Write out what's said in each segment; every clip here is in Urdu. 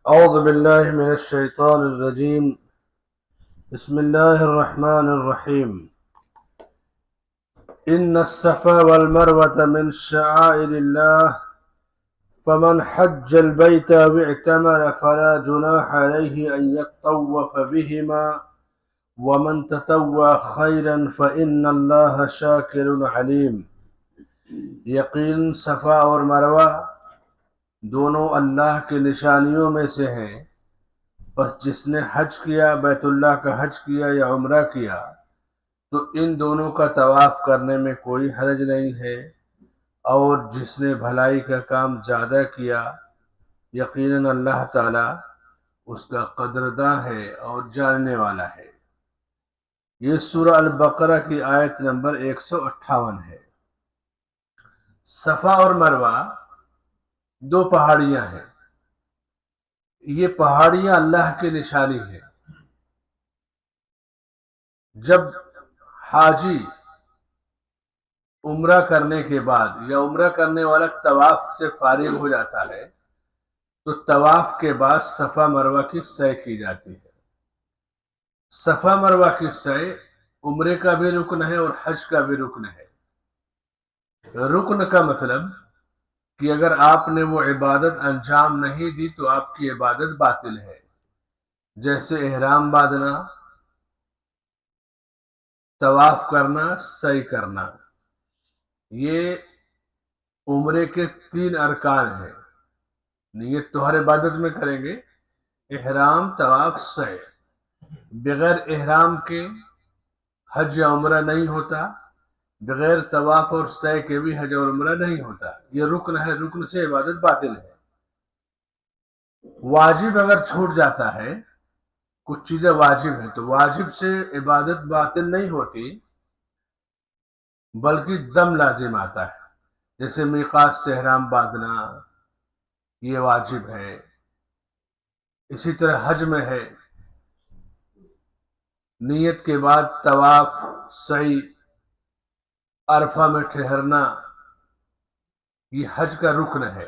أعوذ بالله من الشيطان الرجيم. بسم الله الرحمن الرحيم. إن الصفا والمروة من شعائر الله فمن حج البيت واعتمر فلا جناح عليه أن يطوف بهما ومن تطوع خيرا فإن الله شاكر عليم. یقین صفا اور مروہ دونوں اللہ کی نشانیوں میں سے ہیں، بس جس نے حج کیا، بیت اللہ کا حج کیا یا عمرہ کیا، تو ان دونوں کا طواف کرنے میں کوئی حرج نہیں ہے، اور جس نے بھلائی کا کام زیادہ کیا، یقیناً اللہ تعالی اس کا قدرداں ہے اور جاننے والا ہے۔ یہ سورہ البقرہ کی آیت نمبر 158 ہے۔ صفا اور مروہ دو پہاڑیاں ہیں۔ یہ پہاڑیاں اللہ کی نشانی ہیں۔ جب حاجی عمرہ کرنے کے بعد یا عمرہ کرنے والا طواف سے فارغ ہو جاتا ہے تو طواف کے بعد صفا مروہ کی سعی کی جاتی ہے۔ صفا مروہ کی سعی عمرے کا بھی رکن ہے اور حج کا بھی رکن ہے۔ رکن کا مطلب کہ اگر آپ نے وہ عبادت انجام نہیں دی تو آپ کی عبادت باطل ہے، جیسے احرام باندھنا، طواف کرنا، سعی کرنا۔ یہ عمرے کے 3 ارکان ہیں۔ نیت تو ہر عبادت میں کریں گے، احرام، طواف، سعی۔ بغیر احرام کے حج یا عمرہ نہیں ہوتا، بغیر طواف اور سعی کے بھی حج اور عمرہ نہیں ہوتا۔ یہ رکن ہے، رکن سے عبادت باطل ہے۔ واجب اگر چھوٹ جاتا ہے، کچھ چیزیں واجب ہیں تو واجب سے عبادت باطل نہیں ہوتی، بلکہ دم لازم آتا ہے، جیسے میقات سے احرام باندھنا، یہ واجب ہے۔ اسی طرح حج میں ہے، نیت کے بعد طواف، سعی، عرفہ میں ٹھہرنا، یہ حج کا رکن ہے۔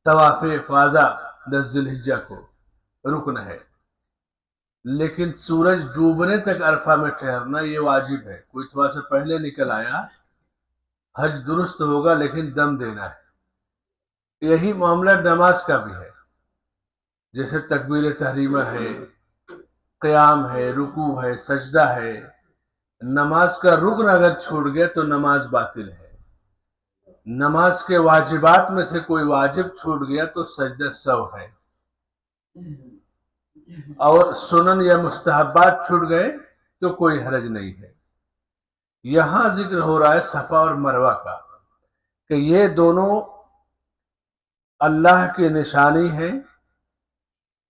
طواف افاضہ 10 ذی الحجہ کو رکن ہے، لیکن سورج ڈوبنے تک عرفہ میں ٹھہرنا یہ واجب ہے۔ کوئی تھوڑا سا پہلے نکل آیا، حج درست ہوگا لیکن دم دینا ہے۔ یہی معاملہ نماز کا بھی ہے، جیسے تکبیر تحریمہ ہے، قیام ہے، رکوع ہے، سجدہ ہے۔ نماز کا رکن اگر چھوٹ گیا تو نماز باطل ہے۔ نماز کے واجبات میں سے کوئی واجب چھوٹ گیا تو سجدہ سہو ہے، اور سنن یا مستحبات چھوٹ گئے تو کوئی حرج نہیں ہے۔ یہاں ذکر ہو رہا ہے صفا اور مروہ کا، کہ یہ دونوں اللہ کی نشانی ہیں۔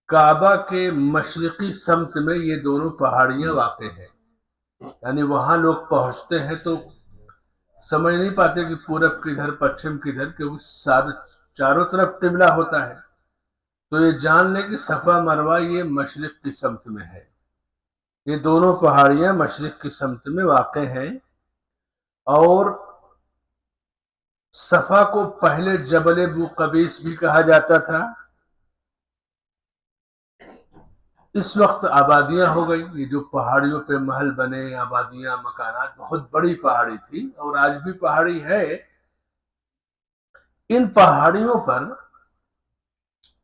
کعبہ کے مشرقی سمت میں یہ دونوں پہاڑیاں واقع ہیں، یعنی وہاں لوگ پہنچتے ہیں تو سمجھ نہیں پاتے کہ پورب کدھر، پچھم کدھر، کیونکہ چاروں طرف قبلہ ہوتا ہے۔ تو یہ جان لیں کہ صفا مروہ یہ مشرق کی سمت میں ہے۔ یہ دونوں پہاڑیاں مشرق کی سمت میں واقع ہیں، اور صفا کو پہلے جبل ابو قبیس بھی کہا جاتا تھا۔ اس وقت آبادیاں ہو گئی، یہ جو پہاڑیوں پہ محل بنے، آبادیاں، مکانات، بہت بڑی پہاڑی تھی اور آج بھی پہاڑی ہے۔ ان پہاڑیوں پر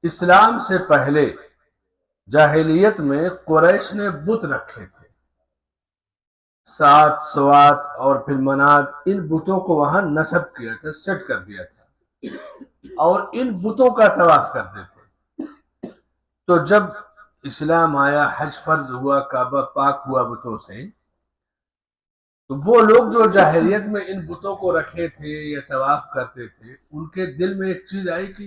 اسلام سے پہلے جاہلیت میں قریش نے بت رکھے تھے، سات، سوات اور پھر منات۔ ان بتوں کو وہاں نصب کیا تھا، سیٹ کر دیا تھا، اور ان بتوں کا طواف کرتے تھے۔ تو جب اسلام آیا، حج فرض ہوا، کعبہ پاک ہوا بتوں سے، تو وہ لوگ جو جاہلیت میں ان بتوں کو رکھے تھے یا طواف کرتے تھے، ان کے دل میں ایک چیز آئی کہ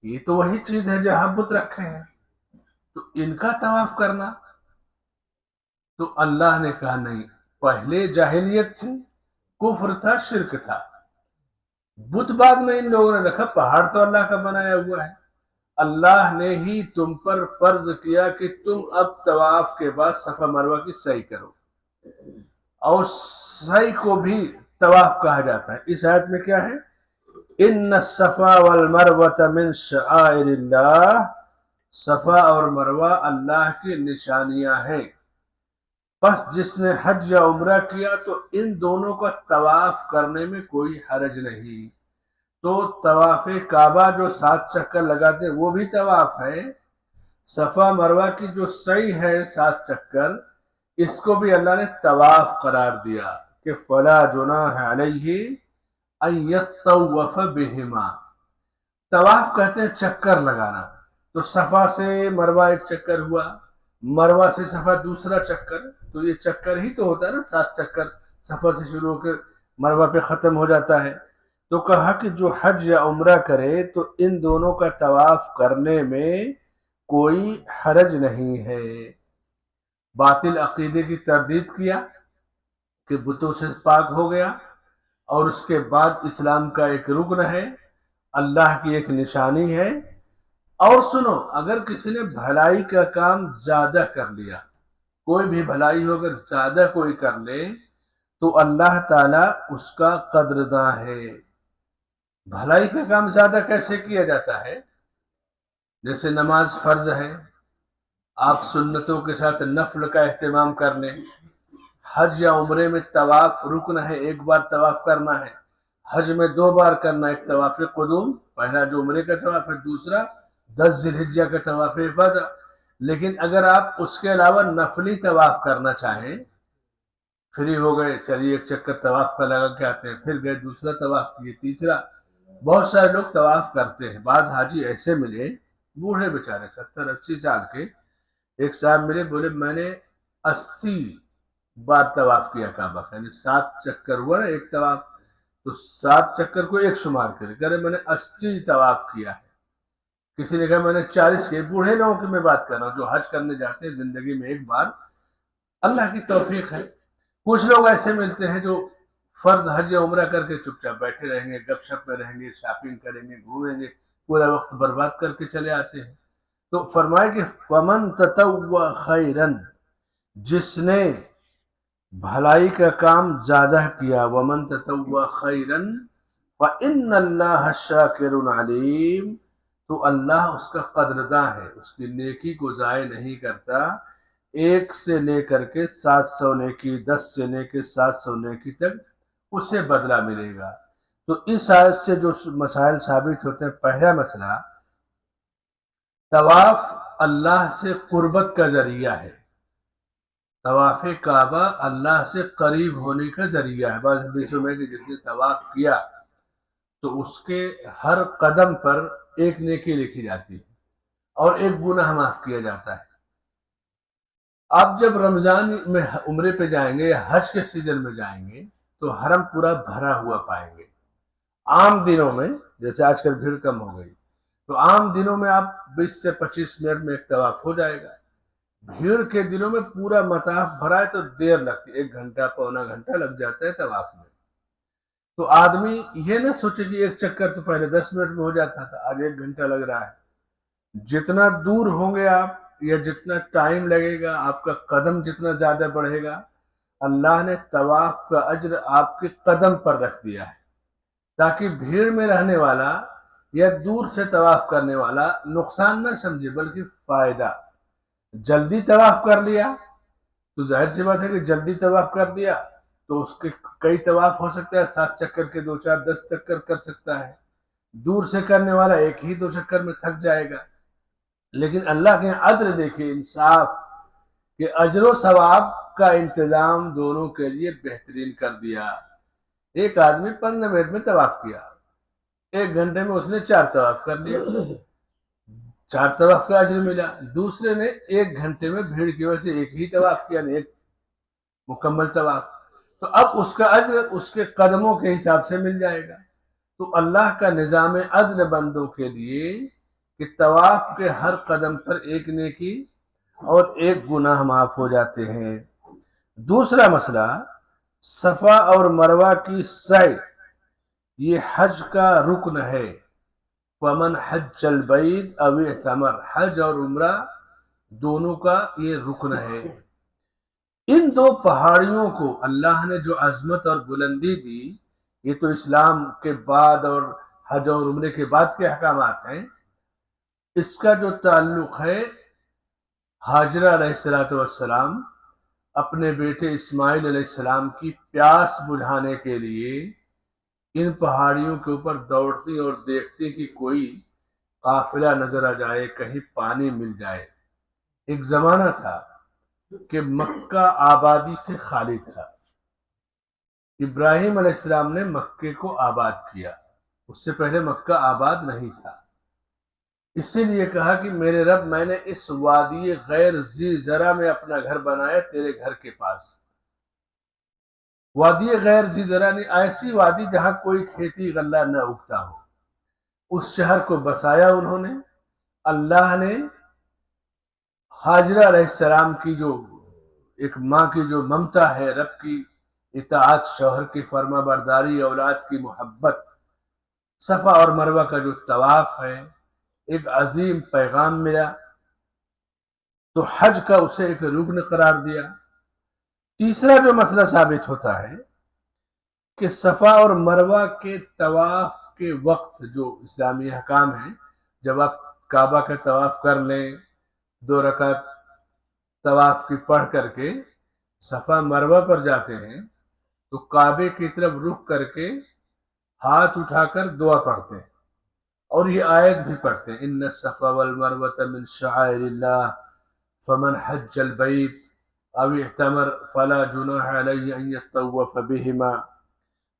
یہ تو وہی چیز ہے جہاں بت رکھے ہیں، تو ان کا طواف کرنا۔ تو اللہ نے کہا نہیں، پہلے جاہلیت تھی، کفر تھا، شرک تھا، بت بعد میں ان لوگوں نے رکھا، پہاڑ تو اللہ کا بنایا ہوا ہے۔ اللہ نے ہی تم پر فرض کیا کہ تم اب طواف کے بعد صفا مروہ کی سعی کرو، اور سعی کو بھی طواف کہا جاتا ہے۔ اس آیت میں کیا ہے؟ ان الصفا والمروۃ من شعائر اللہ، صفا اور مروہ اللہ کی نشانیاں ہیں، پس جس نے حج یا عمرہ کیا تو ان دونوں کا طواف کرنے میں کوئی حرج نہیں۔ تو طواف کعبہ جو 7 چکر لگاتے ہیں وہ بھی طواف ہے، صفا مروہ کی جو سعی ہے 7 چکر، اس کو بھی اللہ نے طواف قرار دیا کہ فلا جناح علیہ ان یطوف بہما۔ طواف کہتے ہیں چکر لگانا، تو صفا سے مروہ ایک چکر ہوا، مروہ سے صفا دوسرا چکر، تو یہ چکر ہی تو ہوتا ہے نا، 7 چکر صفا سے شروع ہو کے مروہ پہ ختم ہو جاتا ہے۔ تو کہا کہ جو حج یا عمرہ کرے تو ان دونوں کا طواف کرنے میں کوئی حرج نہیں ہے۔ باطل عقیدے کی تردید کیا کہ بتوں سے پاک ہو گیا، اور اس کے بعد اسلام کا ایک رکن ہے، اللہ کی ایک نشانی ہے۔ اور سنو، اگر کسی نے بھلائی کا کام زیادہ کر لیا، کوئی بھی بھلائی ہو اگر زیادہ کوئی کر لے تو اللہ تعالی اس کا قدرداں ہے۔ بھلائی کا کام زیادہ کیسے کیا جاتا ہے؟ جیسے نماز فرض ہے، آپ سنتوں کے ساتھ نفل کا اہتمام کر لیں۔ حج یا عمرے میں طواف رکن ہے، ایک بار طواف کرنا ہے، حج میں 2 بار کرنا، ایک طواف قدوم، پہلا جو عمرے کا طواف ہے، دوسرا 10 ذی الحجہ کا طواف افاضہ۔ لیکن اگر آپ اس کے علاوہ نفلی طواف کرنا چاہیں، فری ہو گئے، چلیے ایک چکر طواف کا لگا کے آتے ہیں، پھر گئے دوسرا طواف کیے، تیسرا، بہت سارے لوگ طواف کرتے ہیں۔ بعض حاجی ایسے ملے، بوڑھے بیچارے 70 80 سال کے، ایک صاحب ملے، بولے میں نے 80 بار طواف کیا کعبہ کا، یعنی 7 چکر ہوا نا ایک طواف، تو 7 چکر کو ایک شمار کرے، کہہ رہے میں نے 80 طواف کیا ہے۔ کسی نے کہا میں نے 40 کے، بوڑھے لوگوں کی میں بات کر رہا ہوں جو حج کرنے جاتے ہیں زندگی میں ایک بار، اللہ کی توفیق ہے۔ کچھ لوگ ایسے ملتے ہیں جو فرض حج یا عمرہ کر کے چپ چاپ بیٹھے رہیں گے، گپ شپ میں رہیں گے، شاپنگ کریں گے، گھومیں گے، پورا وقت برباد کر کے چلے آتے ہیں۔ تو فرمائے کہ فمن تطوع خیرن، جس نے بھلائی کا کام زیادہ کیا، ومن تطوع خیرن فإن اللہ شاکر علیم، تو اللہ اس کا قدرداں ہے، اس کی نیکی کو ضائع نہیں کرتا۔ 1 سے لے کر کے 700 نیکی، 10 سے لے کے 700 نیکی تک اسے بدلہ ملے گا۔ تو اس آیت سے جو مسائل ثابت ہوتے ہیں، پہلا مسئلہ، طواف اللہ سے قربت کا ذریعہ ہے، طواف کعبہ اللہ سے قریب ہونے کا ذریعہ ہے۔ بعض حدیثوں میں کہ جس نے طواف کیا تو اس کے ہر قدم پر ایک نیکی لکھی جاتی ہے اور ایک گناہ معاف کیا جاتا ہے۔ آپ جب رمضان میں عمرے پہ جائیں گے یا حج کے سیزن میں جائیں گے تو حرم پورا بھرا ہوا پائیں گے۔ عام دنوں میں، جیسے آج کل بھیڑ کم ہو گئی، تو عام دنوں میں آپ 20 سے 25 منٹ میں ایک طواف ہو جائے گا۔ بھیڑ کے دنوں میں پورا مطاف بھرا ہے تو دیر لگتی ہے، 1 گھنٹہ پونا گھنٹہ لگ جاتا ہے طواف میں۔ تو آدمی یہ نہ سوچے کہ ایک چکر تو پہلے 10 منٹ میں ہو جاتا تھا، آج 1 گھنٹہ لگ رہا ہے۔ جتنا دور ہوں گے آپ یا جتنا ٹائم لگے گا، آپ کا قدم جتنا زیادہ بڑھے گا، اللہ نے طواف کا اجر آپ کے قدم پر رکھ دیا ہے، تاکہ بھیڑ میں رہنے والا یا دور سے طواف کرنے والا نقصان نہ سمجھے بلکہ فائدہ۔ جلدی طواف کر لیا تو ظاہر سی بات ہے کہ جلدی طواف کر دیا تو اس کے کئی طواف ہو سکتا ہے، 7 چکر کے 2 4 10 چکر کر سکتا ہے۔ دور سے کرنے والا ایک ہی 2 چکر میں تھک جائے گا۔ لیکن اللہ کے عدل دیکھیے، انصاف، کہ اجر و ثواب کا انتظام دونوں کے لیے بہترین کر دیا۔ ایک آدمی 15 منٹ میں طواف کیا، 1 گھنٹے میں اس نے 4 طواف کر لیا، 4 طواف کا اجر ملا۔ دوسرے نے 1 گھنٹے میں بھیڑ کی وجہ سے ایک ہی طواف کیا، ایک مکمل طواف، تو اب اس کا اجر اس کے قدموں کے حساب سے مل جائے گا۔ تو اللہ کا نظام عدل بندوں کے لیے کہ طواف کے ہر قدم پر ایک نیکی اور ایک گناہ معاف ہو جاتے ہیں۔ دوسرا مسئلہ، صفا اور مروہ کی سعی، یہ حج کا رکن ہے۔ ومن حج البیت او اعتمر، حج اور عمرہ دونوں کا یہ رکن ہے۔ ان 2 پہاڑیوں کو اللہ نے جو عظمت اور بلندی دی، یہ تو اسلام کے بعد اور حج اور عمرے کے بعد کے احکامات ہیں، اس کا جو تعلق ہے ہاجرہ علیہ السلام اپنے بیٹے اسماعیل علیہ السلام کی پیاس بجھانے کے لیے ان پہاڑیوں کے اوپر دوڑتی اور دیکھتی کہ کوئی قافلہ نظر آ جائے، کہیں پانی مل جائے۔ ایک زمانہ تھا کہ مکہ آبادی سے خالی تھا، ابراہیم علیہ السلام نے مکے کو آباد کیا، اس سے پہلے مکہ آباد نہیں تھا۔ اسی لیے کہا کہ میرے رب، میں نے اس وادی غیر ذی زرع میں اپنا گھر بنایا تیرے گھر کے پاس۔ وادی غیر ذی زرع نہیں، ایسی وادی جہاں کوئی کھیتی غلہ نہ اگتا ہو، اس شہر کو بسایا انہوں نے۔ اللہ نے ہاجرہ علیہ السلام کی جو ایک ماں کی جو ممتا ہے، رب کی اطاعت، شوہر کی فرما برداری، اولاد کی محبت، صفا اور مروہ کا جو طواف ہے، ایک عظیم پیغام ملا، تو حج کا اسے ایک رکن قرار دیا۔ تیسرا جو مسئلہ ثابت ہوتا ہے کہ صفا اور مروہ کے طواف کے وقت جو اسلامی احکام ہیں، جب آپ کعبہ کا طواف کر لیں، 2 رکعت طواف کی پڑھ کر کے صفا مروہ پر جاتے ہیں، تو کعبے کی طرف رخ کر کے ہاتھ اٹھا کر دعا پڑھتے ہیں، اور یہ آیت بھی پڑھتے ہیں، ان الصفا والمروۃ من شعائر اللہ فمن حج البیت او اعتمر فلا جناح علیہ ان یطوف بہما۔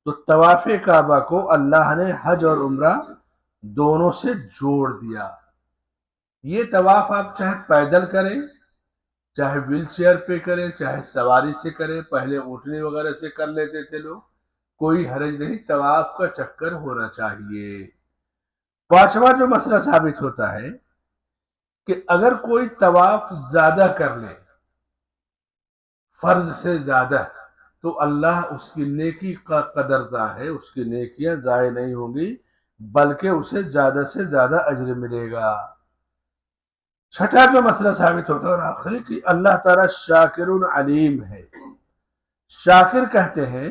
تو طواف کعبہ کو اللہ نے حج اور عمرہ دونوں سے جوڑ دیا۔ یہ طواف آپ چاہے پیدل کریں، چاہے ویل چیئر پہ کریں، چاہے سواری سے کریں، پہلے اونٹنی وغیرہ سے کر لیتے تھے لوگ، کوئی حرج نہیں، طواف کا چکر ہونا چاہیے۔ پانچواں جو مسئلہ ثابت ہوتا ہے کہ اگر کوئی طواف زیادہ کر لے، فرض سے زیادہ، تو اللہ اس کی نیکی کا قدردان ہے، اس کی نیکیاں ضائع نہیں ہوں گی، بلکہ اسے زیادہ سے زیادہ اجر ملے گا۔ چھٹا جو مسئلہ ثابت ہوتا ہے اور آخری، کہ اللہ تعالیٰ شاکر علیم ہے۔ شاکر کہتے ہیں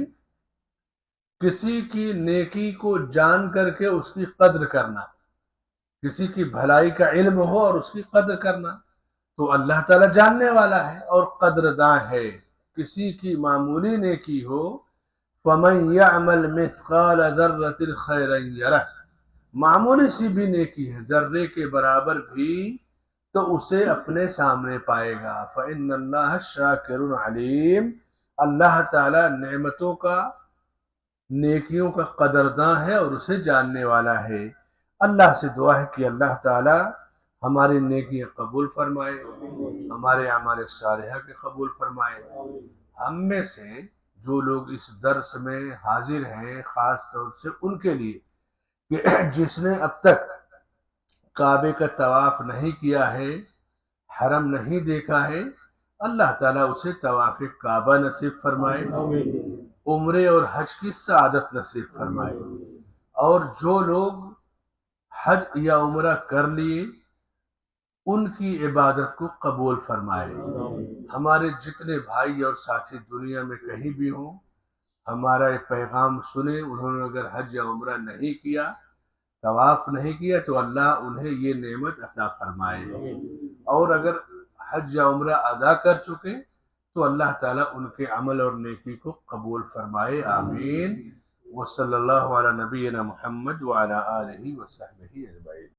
کسی کی نیکی کو جان کر کے اس کی قدر کرنا، کسی کی بھلائی کا علم ہو اور اس کی قدر کرنا، تو اللہ تعالیٰ جاننے والا ہے اور قدرداں ہے۔ کسی کی معمولی نیکی ہو، فَمَن يَعْمَلْ مِثْقَالَ ذَرَّةٍ خَيْرًا يَرَهُ، معمولی سی بھی نیکی ہے، ذرے کے برابر بھی، تو اسے اپنے سامنے پائے گا۔ فَإِنَّ اللَّهَ شَاكِرٌ عَلِيمٌ، اللہ تعالیٰ نعمتوں کا، نیکیوں کا قدرداں ہے اور اسے جاننے والا ہے۔ اللہ سے دعا ہے کہ اللہ تعالیٰ ہماری نیکیاں قبول فرمائے، ہمارے اعمال صالحہ کے قبول فرمائے۔ ہم میں سے جو لوگ اس درس میں حاضر ہیں، خاص طور سے ان کے لیے کہ جس نے اب تک کعبے کا طواف نہیں کیا ہے، حرم نہیں دیکھا ہے، اللہ تعالیٰ اسے طواف کعبہ نصیب فرمائے، عمرے اور حج کی سعادت نصیب فرمائے، اور جو لوگ حج یا عمرہ کر لیے ان کی عبادت کو قبول فرمائے۔ ہمارے جتنے بھائی اور ساتھی دنیا میں کہیں بھی ہوں، ہمارا یہ پیغام سنیں، انہوں نے اگر حج یا عمرہ نہیں کیا، طواف نہیں کیا، تو اللہ انہیں یہ نعمت عطا فرمائے، اور اگر حج یا عمرہ ادا کر چکے تو اللہ تعالیٰ ان کے عمل اور نیکی کو قبول فرمائے، آمین۔ وصلی اللہ علی نبینا محمد وعلی آلہ وصحبہ اجمعین۔